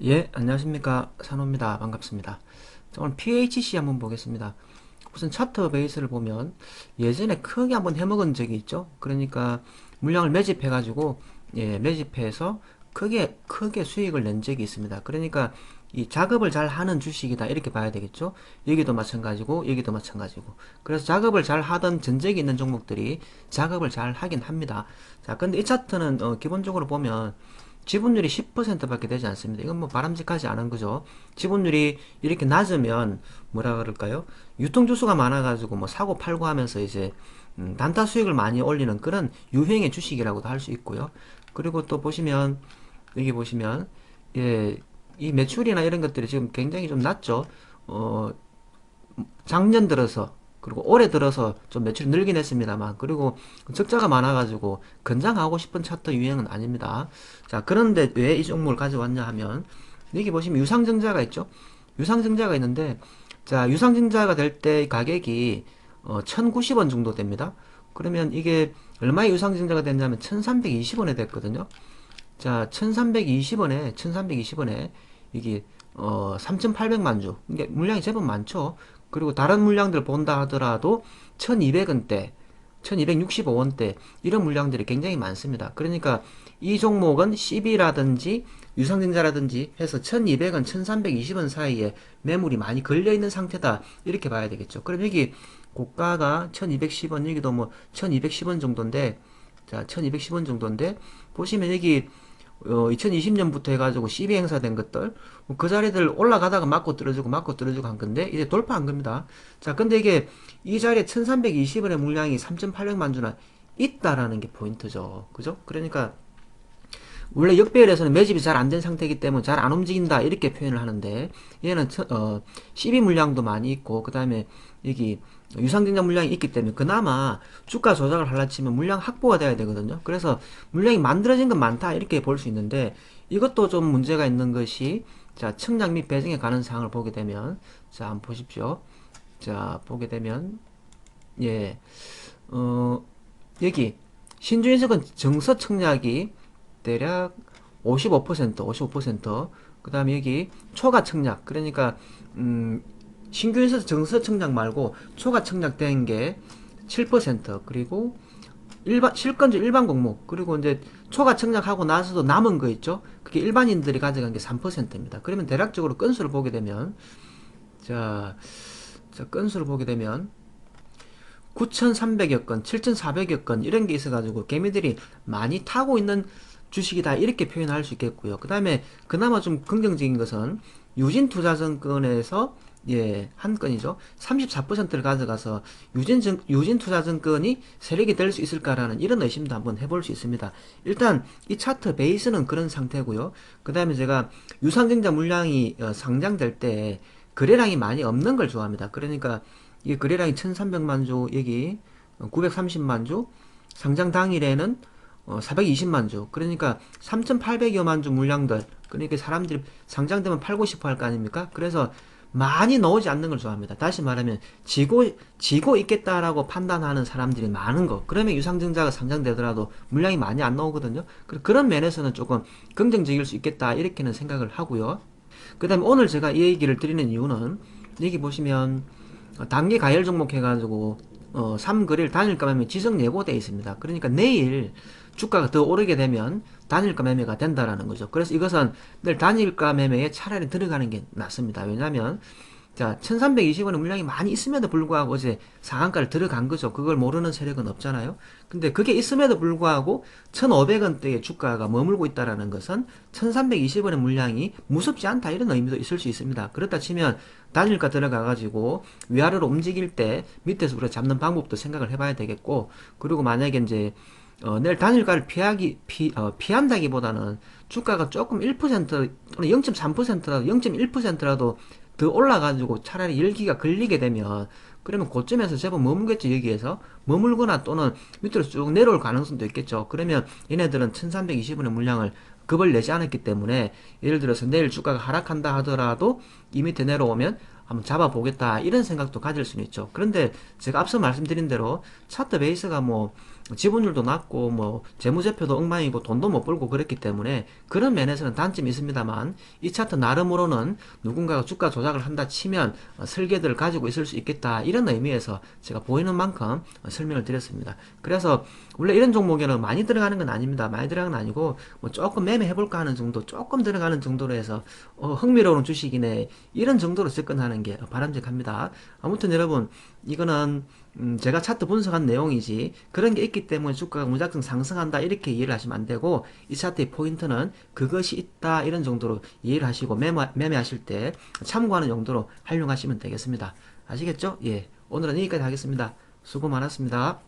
예, 안녕하십니까. 산호입니다. 반갑습니다. 자, 오늘 PHC 한번 보겠습니다. 우선 차트 베이스를 보면 예전에 크게 한번 해먹은 적이 있죠. 그러니까 물량을 매집해가지고, 매집해서 크게 수익을 낸 적이 있습니다. 그러니까 이 작업을 잘 하는 주식이다. 이렇게 봐야 되겠죠. 여기도 마찬가지고, 여기도 마찬가지고. 그래서 작업을 잘 하던 전적이 있는 종목들이 작업을 잘 하긴 합니다. 자, 근데 이 차트는 기본적으로 보면 지분율이 10%밖에 되지 않습니다. 이건 뭐 바람직하지 않은 거죠. 지분율이 이렇게 낮으면 뭐라 그럴까요? 유통주수가 많아가지고 뭐 사고 팔고 하면서 이제 단타 수익을 많이 올리는 그런 유행의 주식이라고도 할 수 있고요. 그리고 또 보시면 여기 보시면 예, 이 매출이나 이런 것들이 지금 굉장히 좀 낮죠. 어, 작년 들어서 그리고 올해 들어서 좀 매출이 늘긴 했습니다만 그리고 적자가 많아가지고 건장하고 싶은 차트 유행은 아닙니다. 자, 그런데 왜 이 종목을 가져왔냐 하면 여기 보시면 유상증자가 있죠. 유상증자가 있는데 자, 유상증자가 될 때 가격이 1090원 정도 됩니다. 그러면 이게 얼마의 유상증자가 됐냐면 1320원에 됐거든요. 자, 1320원에 이게 3800만 주. 이게 물량이 제법 많죠. 그리고 다른 물량들 본다 하더라도 1200원대, 1265원대 이런 물량들이 굉장히 많습니다. 그러니까 이 종목은 CB라든지 유상증자라든지 해서 1200원, 1320원 사이에 매물이 많이 걸려 있는 상태다. 이렇게 봐야 되겠죠. 그럼 여기 고가가 1210원, 여기도 뭐 1210원 정도인데 자, 1210원 정도인데 보시면 여기 2020년부터 해가지고 CB 행사된 것들 그 자리들 올라가다가 맞고 떨어지고 한 건데 이제 돌파한 겁니다. 자, 근데 이게 이 자리에 1320원의 물량이 3800만 주나 있다라는 게 포인트죠. 그죠? 그러니까 원래 역배열에서는 매집이 잘 안 된 상태이기 때문에 잘 안 움직인다 이렇게 표현을 하는데 얘는 12 물량도 많이 있고 그 다음에 여기 유상증자 물량이 있기 때문에 그나마 주가 조작을 하려 치면 물량 확보가 돼야 되거든요. 그래서 물량이 만들어진 건 많다 이렇게 볼 수 있는데 이것도 좀 문제가 있는 것이 자, 청약 및 배정에 관한 사항을 보게 되면 자, 한번 보십시오. 자, 보게 되면 예, 어, 여기 신주인석은 정서 청약이 대략 55%, 그 다음에 여기 초과 청약, 그러니까, 신규에서 정서 청약 말고 초과 청약된 게 7%, 그리고 실건주 일반 공목, 그리고 이제 초과 청약하고 나서도 남은 거 있죠? 그게 일반인들이 가져간 게 3%입니다. 그러면 대략적으로 건수를 보게 되면, 자, 건수를 보게 되면, 9,300여 건, 7,400여 건 이런 게 있어가지고 개미들이 많이 타고 있는 주식이다 이렇게 표현할 수 있겠고요. 그 다음에 그나마 좀 긍정적인 것은 유진투자증권에서 한 건이죠. 34%를 가져가서 유진투자증권이 세력이 될 수 있을까라는 이런 의심도 한번 해볼 수 있습니다. 일단 이 차트 베이스는 그런 상태고요. 그 다음에 제가 유상증자 물량이 상장될 때 거래량이 많이 없는 걸 좋아합니다. 그러니까 이 거래량이 1300만 주, 여기 930만 주, 상장 당일에는 420만 주. 그러니까 3800여만 주 물량들. 그러니까 사람들이 상장되면 팔고 싶어 할 거 아닙니까? 그래서 많이 나오지 않는 걸 좋아합니다. 다시 말하면 지고 있겠다라고 판단하는 사람들이 많은 거. 그러면 유상증자가 상장되더라도 물량이 많이 안 나오거든요. 그런 면에서는 조금 긍정적일 수 있겠다 이렇게는 생각을 하고요. 그 다음에 오늘 제가 이 얘기를 드리는 이유는 여기 보시면 단기 가열 종목 해가지고 3그릴 단일가 매매 지정 예고되어 있습니다. 그러니까 내일 주가가 더 오르게 되면 단일가 매매가 된다라는 거죠. 그래서 이것은 내일 단일가 매매에 차라리 들어가는 게 낫습니다. 왜냐하면 자, 1320원의 물량이 많이 있음에도 불구하고 어제 상한가를 들어간 거죠. 그걸 모르는 세력은 없잖아요. 근데 그게 있음에도 불구하고 1500원대의 주가가 머물고 있다는 것은 1320원의 물량이 무섭지 않다 이런 의미도 있을 수 있습니다. 그렇다 치면 단일가 들어가가지고 위아래로 움직일 때 밑에서 우리가 잡는 방법도 생각을 해봐야 되겠고 그리고 만약에 이제 내일 단일가를 피한다기보다는 주가가 조금 1% 또는 0.3%라도 0.1%라도 더 올라가지고 차라리 열기가 걸리게 되면 그러면 고점에서 제법 머물겠죠. 여기에서 머물거나 또는 밑으로 쭉 내려올 가능성도 있겠죠. 그러면 얘네들은 1320원의 물량을 급을 내지 않았기 때문에 예를 들어서 내일 주가가 하락한다 하더라도 이 밑에 내려오면 한번 잡아보겠다 이런 생각도 가질 수는 있죠. 그런데 제가 앞서 말씀드린 대로 차트 베이스가 뭐 지분율도 낮고 뭐 재무제표도 엉망이고 돈도 못 벌고 그랬기 때문에 그런 면에서는 단점이 있습니다만, 이 차트 나름으로는 누군가가 주가 조작을 한다 치면 설계들을 가지고 있을 수 있겠다, 이런 의미에서 제가 보이는 만큼 설명을 드렸습니다. 그래서 원래 이런 종목에는 많이 들어가는 건 아닙니다. 많이 들어가는 건 아니고 뭐 조금 매매해볼까 하는 정도, 조금 들어가는 정도로 해서 흥미로운 주식이네, 이런 정도로 접근하는 게 바람직합니다. 아무튼 여러분, 이거는 제가 차트 분석한 내용이지 그런 게 있기 때문에 주가가 무작정 상승한다 이렇게 이해를 하시면 안 되고, 이 차트의 포인트는 그것이 있다, 이런 정도로 이해를 하시고 매매하실 때 참고하는 용도로 활용하시면 되겠습니다. 아시겠죠? 예, 오늘은 여기까지 하겠습니다. 수고 많았습니다.